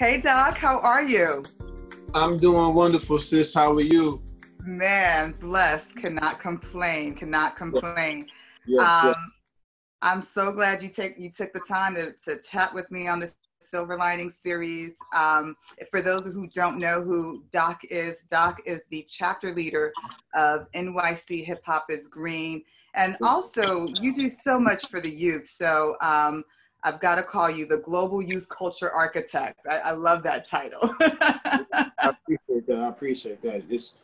Hey Doc, how are you? I'm doing wonderful, sis. How are you? Man, blessed. Cannot complain. Cannot complain. Yes, Um, yes. I'm so glad you took the time to chat with me on this Silver Lining series. For those who don't know who Doc is the chapter leader of NYC Hip Hop is Green. And also, you do so much for the youth. So I've got to call you the Global Youth Culture Architect. I love that title. I appreciate that. I appreciate that. That's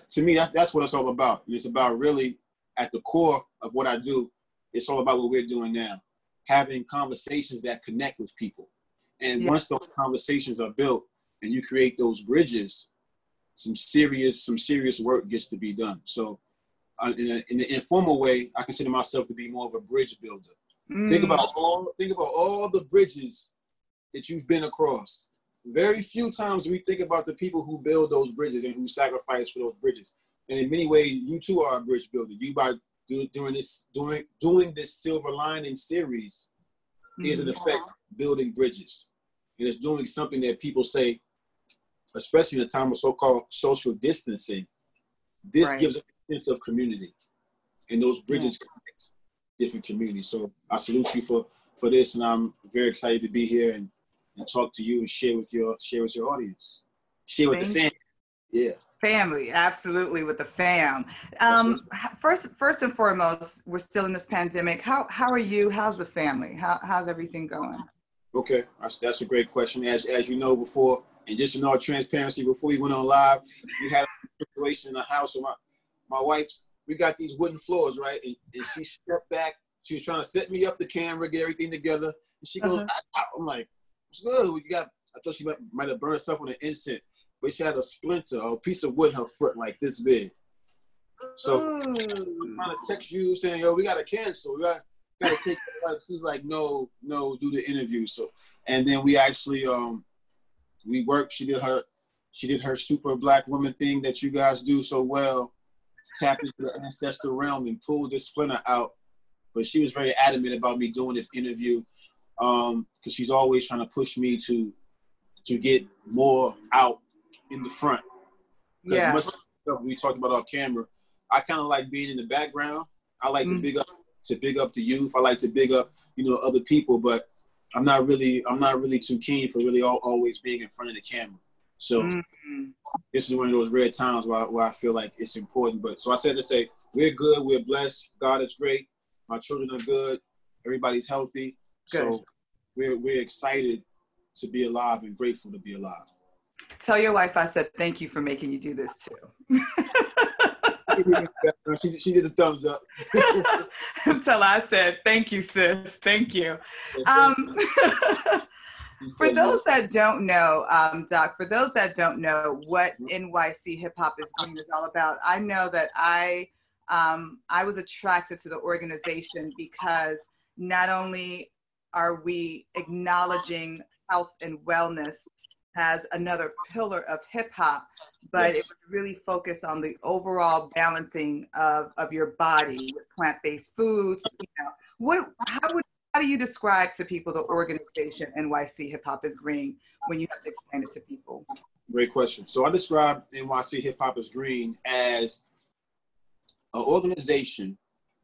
to me, that's what it's all about. It's about really at the core of what I do. It's all about what we're doing now, having conversations that connect with people. And Yeah. once those conversations are built and you create those bridges, some serious work gets to be done. So in the informal way, I consider myself to be more of a bridge builder. Think about all the bridges that you've been across. Very few times we think about the people who build those bridges and who sacrifice for those bridges. And in many ways, you too are a bridge builder. You by doing this Silver Lining series is in effect building bridges. And it's doing something that people say, especially in a time of so-called social distancing, this Right. gives a sense of community. And those bridges connect different communities. So I salute you for this, and I'm very excited to be here and talk to you and share with your audience. Share with the Thank fans. Yeah. Family, absolutely, with the fam. First and foremost, we're still in this pandemic. How are you? How's the family? How's everything going? Okay, that's a great question. As you know before, and just in all transparency, before we went on live, we had a situation in the house. So my wife's, we got these wooden floors, right? And she stepped back. She was trying to set me up the camera, get everything together. And she goes, I'm like, what's good? I thought she might have burned herself on an instant. But she had a splinter or a piece of wood in her foot like this big. So I'm trying to text you saying, yo, we got to cancel. We got to take it. She's like, no, do the interview. So, and then we actually, we worked. She did her super black woman thing that you guys do so well, tapped into the ancestral realm and pulled this splinter out. But she was very adamant about me doing this interview because she's always trying to push me to get more out in the front. Because much like stuff we talked about off camera, I kind of like being in the background. I like to big up the youth. I like to big up, other people, but I'm not really too keen for really always being in front of the camera. So this is one of those rare times where I feel like it's important. But so I said to say, we're good, we're blessed, God is great, my children are good, everybody's healthy. Good. So we're excited to be alive and grateful to be alive. Tell your wife I said thank you for making you do this too. She did the thumbs up. Tell her I said thank you, sis. Thank you. For those that don't know, Doc, for those that don't know what NYC Hip Hop is Green is all about, I know that I was attracted to the organization because not only are we acknowledging health and wellness as another pillar of hip hop, but it was really focused on the overall balancing of your body with plant-based foods. How do you describe to people the organization NYC Hip Hop is Green when you have to explain it to people? Great question. So I describe NYC Hip Hop is Green as an organization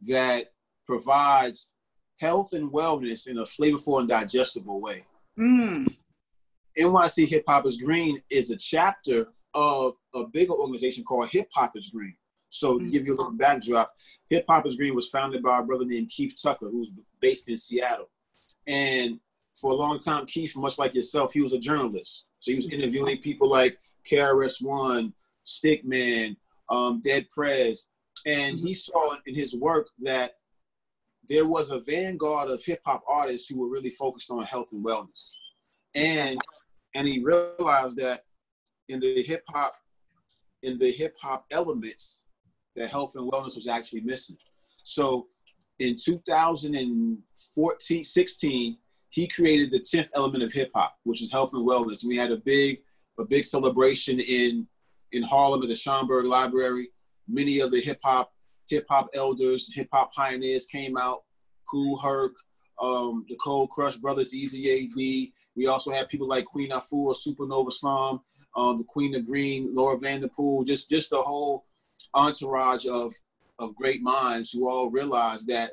that provides health and wellness in a flavorful and digestible way. NYC Hip Hop is Green is a chapter of a bigger organization called Hip Hop is Green. So to give you a little backdrop, Hip Hop is Green was founded by a brother named Keith Tucker, who's based in Seattle. And for a long time, Keith, much like yourself, he was a journalist. So he was interviewing people like KRS-One, Stickman, Dead Prez. And he saw in his work that there was a vanguard of hip hop artists who were really focused on health and wellness. And he realized that in the hip hop elements, that health and wellness was actually missing. So in 2014, 16, he created the 10th element of hip hop, which is health and wellness. And we had a big celebration in Harlem at the Schomburg Library. Many of the hip hop elders, hip hop pioneers came out. Kool Herc, the Cold Crush Brothers, Easy A.D. We also have people like Queen Afua, Supernova Slum, the Queen of Green, Laura Vanderpool, just the whole entourage of great minds who all realize that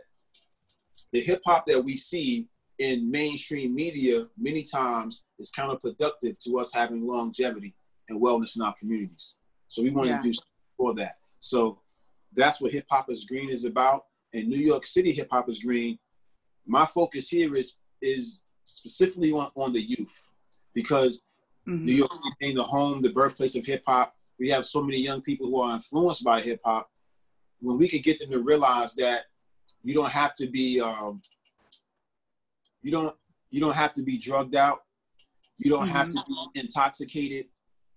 the hip hop that we see in mainstream media many times is counterproductive to us having longevity and wellness in our communities. So we wanted to do something for that. So that's what Hip Hop is Green is about. In New York City, Hip Hop is Green. My focus here is specifically on the youth, because New York City being the home, the birthplace of hip hop, we have so many young people who are influenced by hip hop. When we could get them to realize that you don't have to be you don't have to be drugged out, you don't have to be intoxicated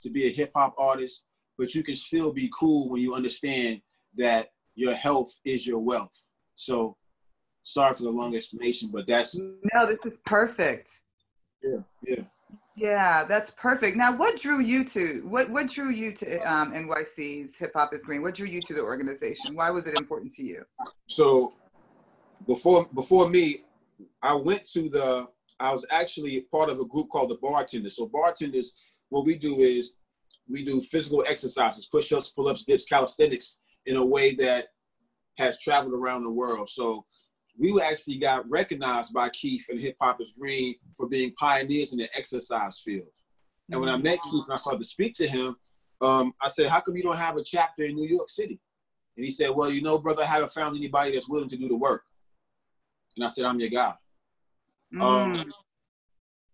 to be a hip hop artist, but you can still be cool when you understand that your health is your wealth. So sorry for the long explanation, but that's no, this is perfect. Yeah, that's perfect. Now, what drew you to NYC's Hip Hop is Green? What drew you to the organization? Why was it important to you? So before me, I was actually part of a group called the Bartenders. So bartenders, what we do is we do physical exercises, push-ups, pull-ups, dips, calisthenics in a way that has traveled around the world. So we actually got recognized by Keith and Hip Hop is Green for being pioneers in the exercise field. And when I met Keith and I started to speak to him, I said, how come you don't have a chapter in New York City? And he said, well, you know, brother, I haven't found anybody that's willing to do the work. And I said, I'm your guy.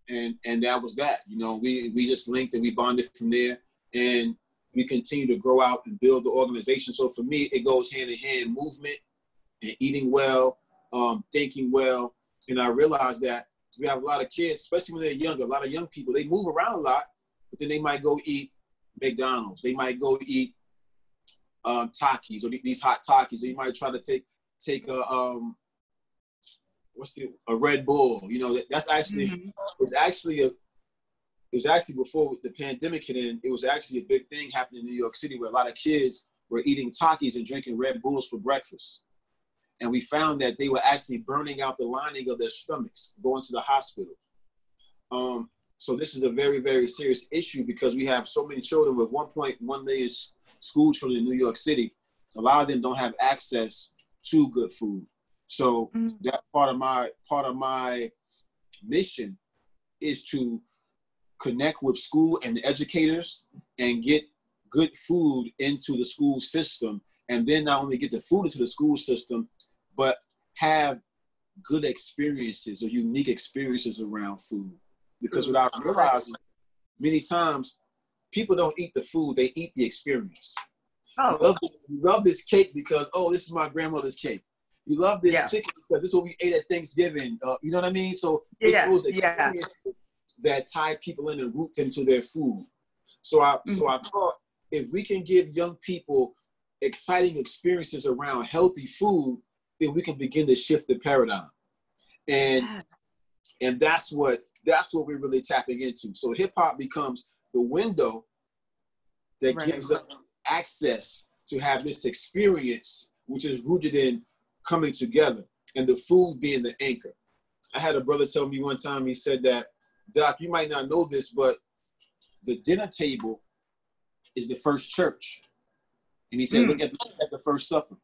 And that was that. You know, we just linked and we bonded from there. And we continue to grow out and build the organization. So for me, it goes hand in hand, movement and eating well, thinking well. And I realized that we have a lot of kids, especially when they're younger, a lot of young people, they move around a lot, but then they might go eat McDonald's. They might go eat Takis, or these hot Takis. They might try to take a Red Bull. You know, that's actually, it was actually before the pandemic hit in, it was actually a big thing happening in New York City where a lot of kids were eating Takis and drinking Red Bulls for breakfast. And we found that they were actually burning out the lining of their stomachs, going to the hospital. So this is a very, very serious issue because we have so many children with 1.1 million school children in New York City. A lot of them don't have access to good food. So that part of my mission is to connect with school and the educators and get good food into the school system, and then not only get the food into the school system, but have good experiences or unique experiences around food. Because what I realize is many times people don't eat the food, they eat the experience. You love this cake because, oh, this is my grandmother's cake. You love this chicken because this is what we ate at Thanksgiving. You know what I mean? So it's those experiences that tie people in and root them to their food. So I thought if we can give young people exciting experiences around healthy food, then we can begin to shift the paradigm. And that's what we're really tapping into. So hip hop becomes the window that gives us access to have this experience, which is rooted in coming together, and the food being the anchor. I had a brother tell me one time, he said that, Doc, you might not know this, but the dinner table is the first church. And he said, look at the first supper.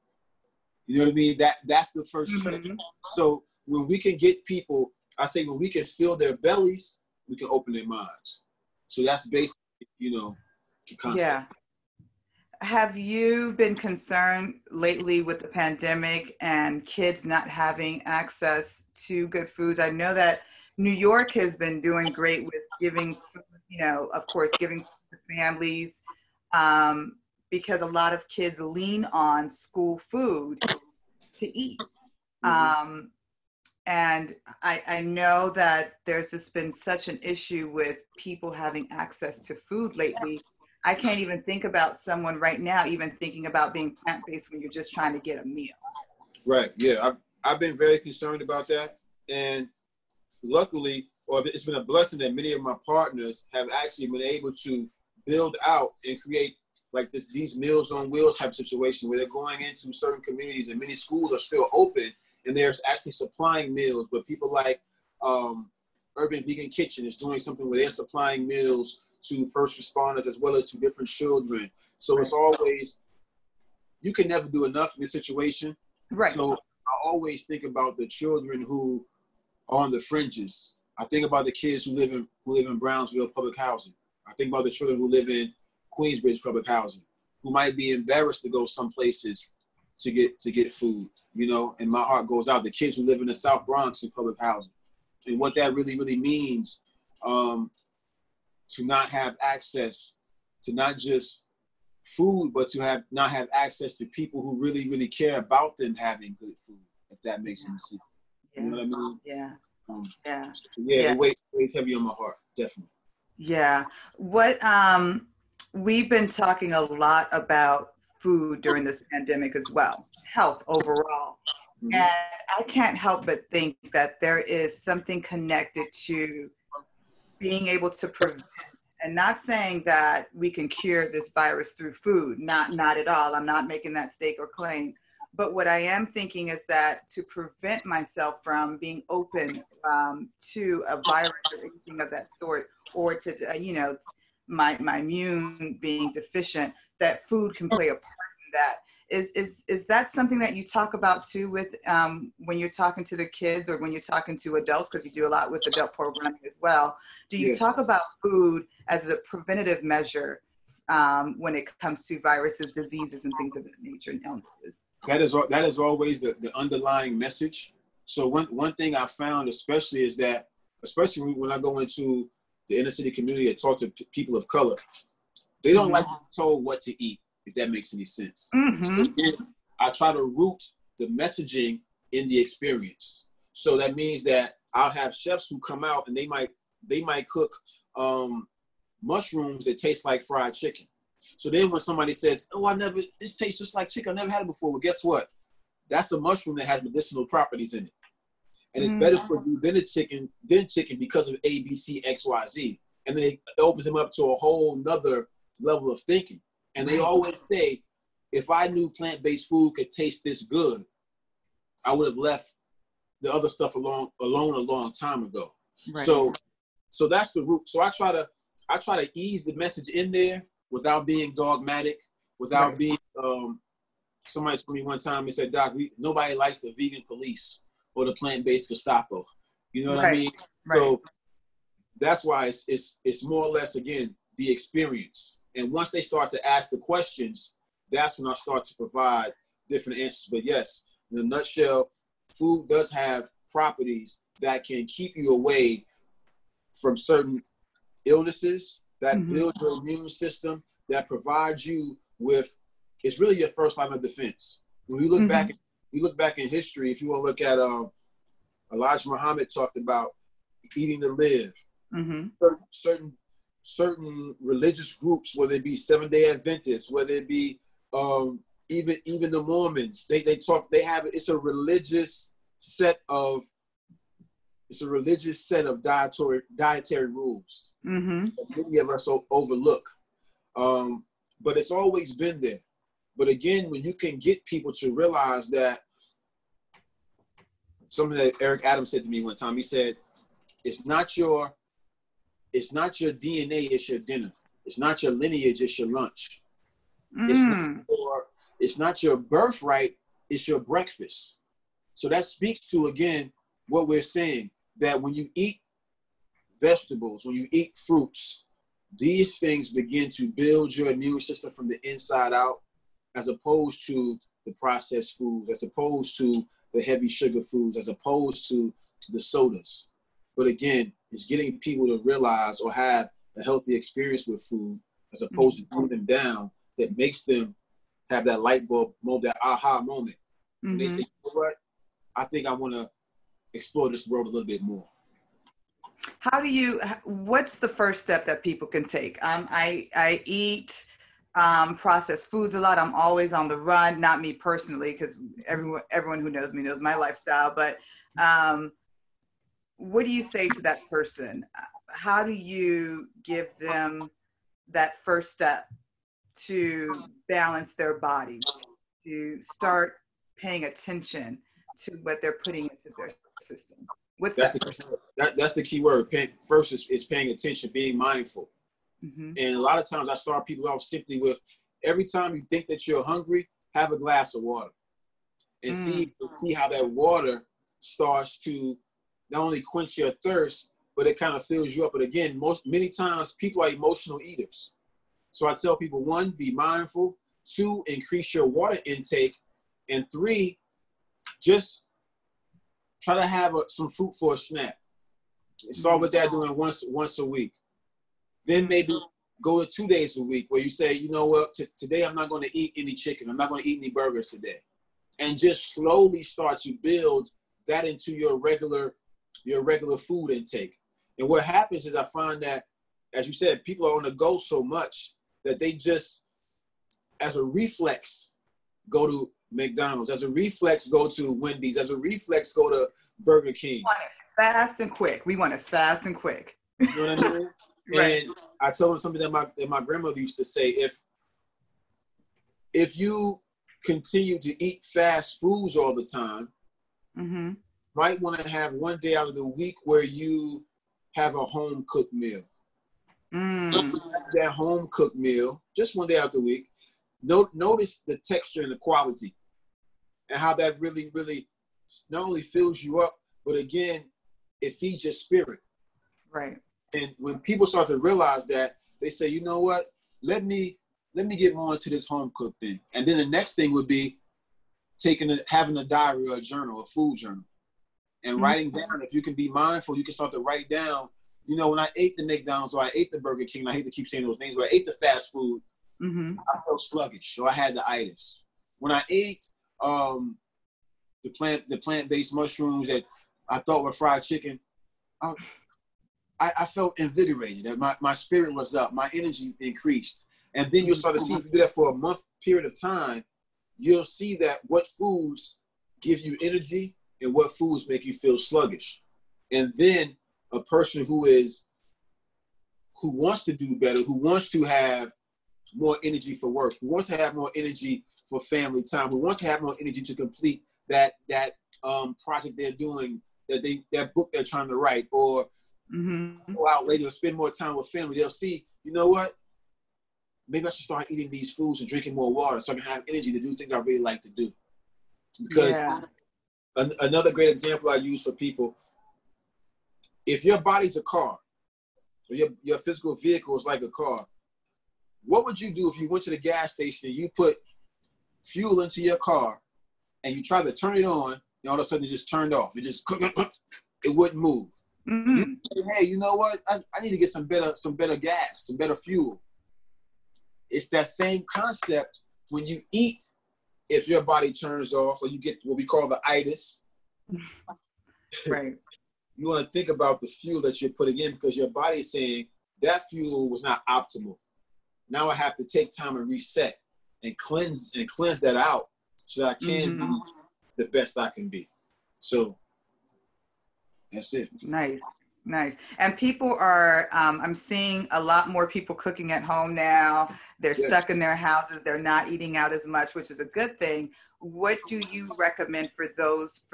You know what I mean? That's the first church. So when we can get people, I say when we can fill their bellies, we can open their minds. So that's basically, you know, the concept. Yeah. Have you been concerned lately with the pandemic and kids not having access to good foods? I know that New York has been doing great with giving, you know, of course, giving to families because a lot of kids lean on school food to eat. And I know that there's just been such an issue with people having access to food lately. I can't even think about someone right now even thinking about being plant-based when you're just trying to get a meal. Right, yeah. I've been very concerned about that. And luckily, or it's been a blessing that many of my partners have actually been able to build out and create like these Meals on Wheels type situation where they're going into certain communities and many schools are still open and there's actually supplying meals, but people like Urban Vegan Kitchen is doing something where they're supplying meals to first responders as well as to different children. So it's always, you can never do enough in this situation. Right. So I always think about the children who are on the fringes. I think about the kids who live in Brownsville public housing. I think about the children who live in Queensbridge public housing, who might be embarrassed to go some places to get food, you know, and my heart goes out. The kids who live in the South Bronx in public housing, and what that really, really means to not have access to not just food, but to not have access to people who really, really care about them having good food, if that makes any sense. You know what I mean? Yeah. It weighs heavy on my heart, definitely. Yeah. What we've been talking a lot about food during this pandemic as well, health overall. Mm-hmm. And I can't help but think that there is something connected to being able to prevent, and not saying that we can cure this virus through food, not at all. I'm not making that stake or claim. But what I am thinking is that to prevent myself from being open to a virus or anything of that sort, or to, my immune being deficient, that food can play a part in that. Is that something that you talk about too with when you're talking to the kids or when you're talking to adults, because you do a lot with adult programming as well? Do you talk about food as a preventative measure when it comes to viruses, diseases, and things of that nature and illnesses? That is always the underlying message. So one thing I found especially is that, especially when I go into the inner city community and talk to people of color, they don't like to be told what to eat, if that makes any sense. So I try to root the messaging in the experience. So that means that I'll have chefs who come out and they might cook mushrooms that taste like fried chicken. So then when somebody says, oh, this tastes just like chicken, I never had it before. Well, guess what? That's a mushroom that has medicinal properties in it. And it's better for you than chicken because of A, B, C, X, Y, Z. And then it opens them up to a whole nother level of thinking. And they always say, if I knew plant-based food could taste this good, I would have left the other stuff alone a long time ago. Right. So that's the root. So I try to ease the message in there without being dogmatic, without being, somebody told me one time, they said, Doc, nobody likes the vegan police or the plant-based Gestapo. You know what I mean? Right. So that's why it's more or less, again, the experience. And once they start to ask the questions, that's when I start to provide different answers. But yes, in a nutshell, food does have properties that can keep you away from certain illnesses, that build your immune system, that provides you with, it's really your first line of defense. When you look back in history, if you want to look at Elijah Muhammad talked about eating to live. Certain religious groups, whether it be Seventh-day Adventists, whether it be even the Mormons, it's a religious set of dietary rules that many of us overlook. But it's always been there. But again, when you can get people to realize that, something that Eric Adams said to me one time, he said, it's not your DNA, it's your dinner. It's not your lineage, it's your lunch. It's not your birthright, it's your breakfast. So that speaks to, again, what we're saying, that when you eat vegetables, when you eat fruits, these things begin to build your immune system from the inside out, as opposed to the processed foods, as opposed to the heavy sugar foods, as opposed to the sodas. But again, it's getting people to realize or have a healthy experience with food, as opposed to putting them down, that makes them have that light bulb moment, that aha moment. And they say, you know what? I think I want to explore this world a little bit more. What's the first step that people can take? I eat processed foods a lot. I'm always on the run, not me personally, because everyone who knows me knows my lifestyle, but what do you say to that person? How do you give them that first step to balance their bodies, to start paying attention to what they're putting into their system. What's That's that the first? that's the key word. First is paying attention, being mindful. Mm-hmm. And a lot of times I start people off simply with, every time you think that you're hungry, have a glass of water, and see how that water starts to not only quench your thirst, but it kind of fills you up. But again, many times people are emotional eaters. So I tell people, 1, be mindful. 2, increase your water intake. And 3, just try to have some fruit for a snack. Start with that, doing once a week. Then maybe go to 2 days a week where you say, you know what, today I'm not going to eat any chicken. I'm not going to eat any burgers today. And just slowly start to build that into your regular food intake. And what happens is, I find that, as you said, people are on the go so much that they just, as a reflex, go to McDonald's. As a reflex, go to Wendy's. As a reflex, go to Burger King. We want it fast and quick. We want it fast and quick. You know what I mean? Right. And I told them something that my grandmother used to say: if you continue to eat fast foods all the time, might want to have one day out of the week where you have a home cooked meal. That home cooked meal, just one day out of the week. Notice the texture and the quality, and how that really, really not only fills you up, but again, it feeds your spirit. Right. And when people start to realize that, they say, you know what, let me get more into this home cooked thing. And then the next thing would be having a diary or a journal, a food journal, and writing down. If you can be mindful, you can start to write down, you know, when I ate the McDonald's or I ate the Burger King, I hate to keep saying those names, but I ate the fast food, I felt sluggish, so I had the itis. When I ate the plant-based mushrooms that I thought were fried chicken, I felt invigorated. That my spirit was up, my energy increased. And then you'll start to see, if you do that for a month period of time, you'll see that what foods give you energy and what foods make you feel sluggish. And then a person who wants to do better, who wants to have more energy for work, who wants to have more energy for family time, who wants to have more energy to complete that project they're doing, that book they're trying to write, or go out later and spend more time with family, they'll see, you know what, maybe I should start eating these foods and drinking more water so I can have energy to do things I really like to do. Because another great example I use for people, if your body's a car, or your physical vehicle is like a car, what would you do if you went to the gas station and you put fuel into your car and you tried to turn it on and all of a sudden it just turned off? It just, it wouldn't move. You say, hey, you know what? I need to get some better gas, some better fuel. It's that same concept when you eat. If your body turns off or you get what we call the itis, right? You want to think about the fuel that you're putting in, because your body is saying that fuel was not optimal. Now I have to take time and reset and cleanse that out so that I can be the best I can be. So that's it. Nice. And people are, I'm seeing a lot more people cooking at home now. They're stuck in their houses. They're not eating out as much, which is a good thing. What do you recommend for those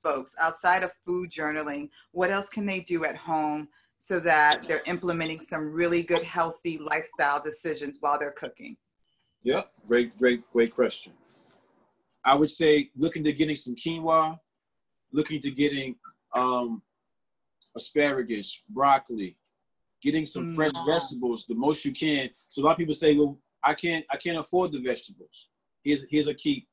folks outside of food journaling? What else can they do at home so that they're implementing some really good, healthy lifestyle decisions while they're cooking? Yeah, great question. I would say look into getting some quinoa, look into getting asparagus, broccoli, getting some fresh vegetables, the most you can. So a lot of people say, well, I can't afford the vegetables. Here's a key.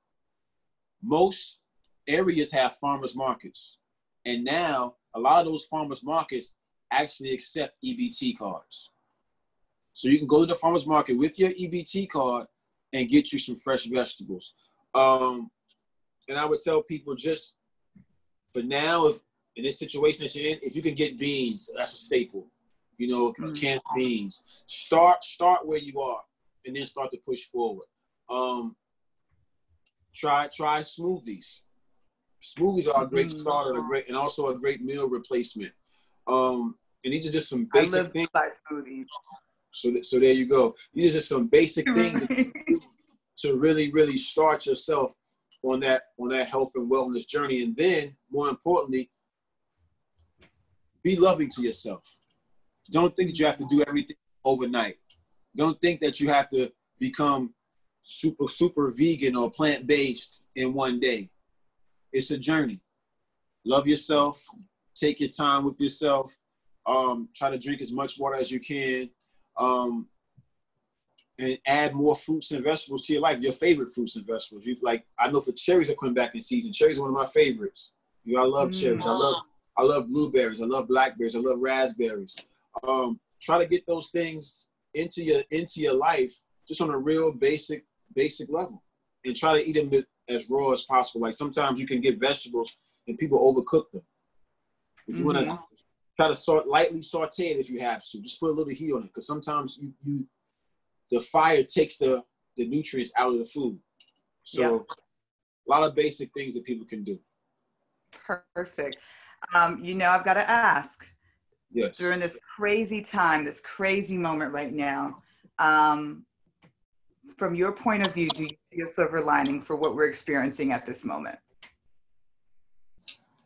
Most areas have farmers markets. And now a lot of those farmers markets actually accept EBT cards. So you can go to the farmers market with your EBT card and get you some fresh vegetables. And I would tell people, just for now, if in this situation that you're in, if you can get beans, that's a staple. You know, canned beans. Start where you are, and then start to push forward. Try smoothies. Smoothies are a great start and also a great meal replacement. And these are just some basic things. I live by smoothies. So there you go. These are just some basic things to really, really start yourself on that health and wellness journey. And then, more importantly, be loving to yourself. Don't think that you have to do everything overnight. Don't think that you have to become super vegan or plant-based in one day. It's a journey. Love yourself. Take your time with yourself. Try to drink as much water as you can. And add more fruits and vegetables to your life. Your favorite fruits and vegetables. I know for cherries are coming back in season. Cherries are one of my favorites. I love cherries. I love blueberries. I love blackberries. I love raspberries. Try to get those things into your life just on a real basic level, and try to eat them as raw as possible. Like sometimes you can get vegetables and people overcook them. If you want to try to lightly saute it, if you have to, just put a little heat on it, because sometimes the fire takes the nutrients out of the food. So a lot of basic things that people can do. Perfect. I've got to ask. Yes. During this crazy time, this crazy moment right now, from your point of view, do you see a silver lining for what we're experiencing at this moment?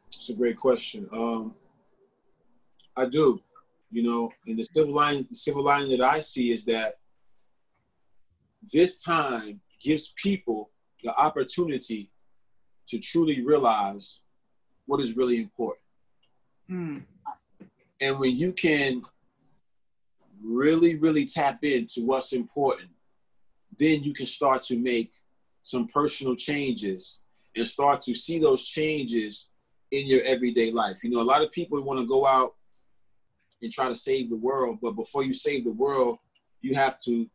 It's a great question. I do. And the silver lining that I see is that this time gives people the opportunity to truly realize what is really important. And when you can really, really tap into what's important, then you can start to make some personal changes and start to see those changes in your everyday life. A lot of people want to go out and try to save the world, but before you save the world, you have to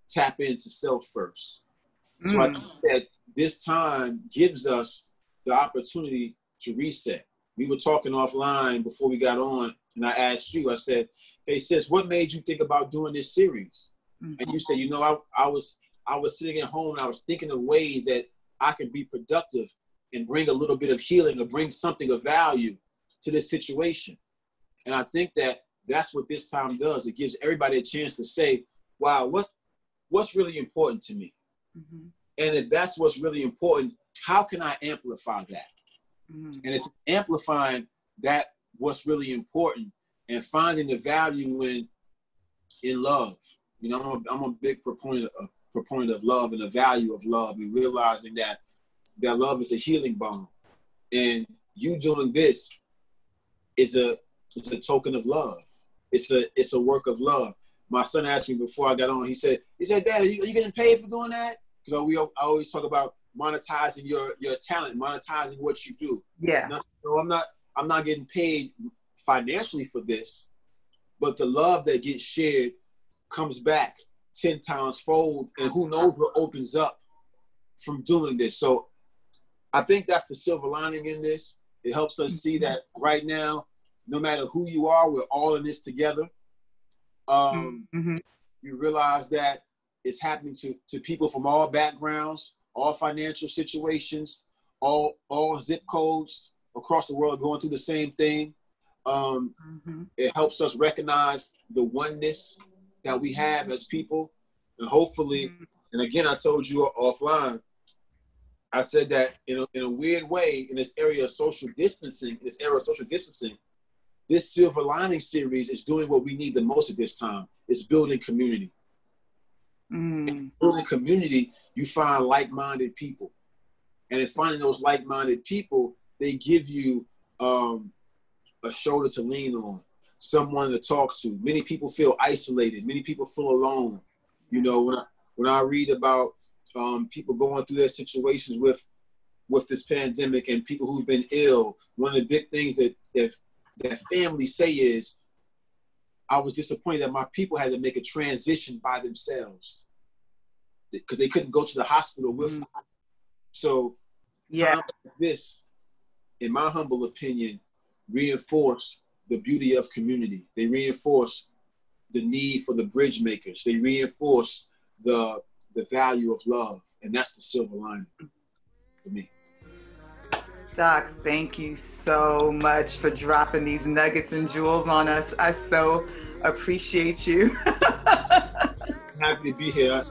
tap into self first. So I think that this time gives us the opportunity to reset. We were talking offline before we got on, and I asked you, I said, hey sis, what made you think about doing this series? And you said, I was sitting at home and I was thinking of ways that I could be productive and bring a little bit of healing or bring something of value to this situation. And I think that that's what this time does. It gives everybody a chance to say, wow, what's really important to me? And if that's what's really important, how can I amplify that? And it's amplifying that what's really important and finding the value in love. I'm a big proponent of love and the value of love, and realizing that love is a healing balm. And you doing this is a token of love. It's a work of love. My son asked me before I got on, he said, Dad, are you getting paid for doing that? Because I always talk about monetizing your talent, monetizing what you do. Yeah. No, I'm not getting paid financially for this, but the love that gets shared comes back 10 times fold, and who knows what opens up from doing this. So I think that's the silver lining in this. It helps us see that right now, no matter who you are, we're all in this together. You realize that it's happening to people from all backgrounds, all financial situations, all zip codes across the world going through the same thing. It helps us recognize the oneness that we have as people. And hopefully, and again, I told you offline, I said that in a weird way, in this era of social distancing, this Silver Lining series is doing what we need the most at this time. It's building community. In building community, you find like-minded people. And in finding those like-minded people, they give you a shoulder to lean on, someone to talk to. Many people feel isolated. Many people feel alone. When I read about people going through their situations with this pandemic and people who've been ill, one of the big things that families say is, I was disappointed that my people had to make a transition by themselves because they couldn't go to the hospital with them. So times like this, in my humble opinion, reinforce the beauty of community. They reinforce the need for the bridge makers. They reinforce the value of love. And that's the silver lining for me. Doc, thank you so much for dropping these nuggets and jewels on us. I so appreciate you. Happy to be here.